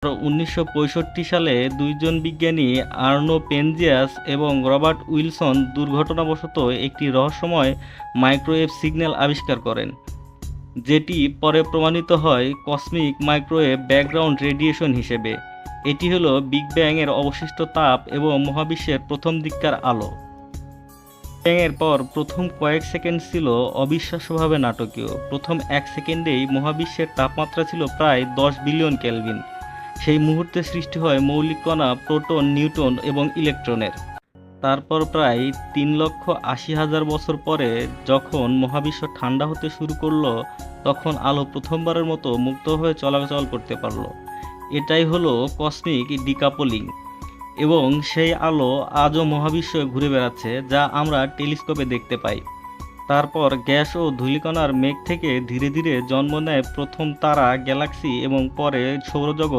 1965 সালে দুইজন বিজ্ঞানী আর্নো পেনজিয়াস এবং রবার্ট উইলসন দুর্ঘটনাবশত একটি রহস্যময় মাইক্রোওয়েভ সিগন্যাল আবিষ্কার করেন, যেটি পরে প্রমাণিত হয় কসমিক মাইক্রোওয়েভ ব্যাকগ্রাউন্ড রেডিয়েশন হিসেবে। এটি হলো বিগ ব্যাং এর অবশিষ্ট তাপ এবং মহাবিশ্বের প্রথম দিককার আলো। ব্যাং এর পর প্রথম কয়েক সেকেন্ড ছিল অবিশ্বাস্যভাবে নাটকীয়। প্রথম 1 সেকেন্ডেই মহাবিশ্বের তাপমাত্রা ছিল প্রায় 10 বিলিয়ন কেলভিন। সেই মুহূর্তে সৃষ্টি হয় মৌলিক কণা, প্রোটন, নিউট্রন এবং ইলেকট্রনের। তারপর প্রায় 3,80,000 বছর পরে যখন মহাবিশ্ব ঠান্ডা হতে শুরু করলো, তখন আলো প্রথমবারের মতো মুক্তভাবে চলাচল করতে পারল। এটাই হলো কসমিক ডিকাপলিং, এবং সেই আলো আজও মহাবিশ্বে ঘুরে বেড়াচ্ছে, যা আমরা টেলিস্কোপে দেখতে পাই। তারপর গ্যাস ও ধূলিকণার মেঘ থেকে ধীরে ধীরে জন্ম নেয় প্রথম তারা, গ্যালাক্সি এবং পরে সৌরজগৎ।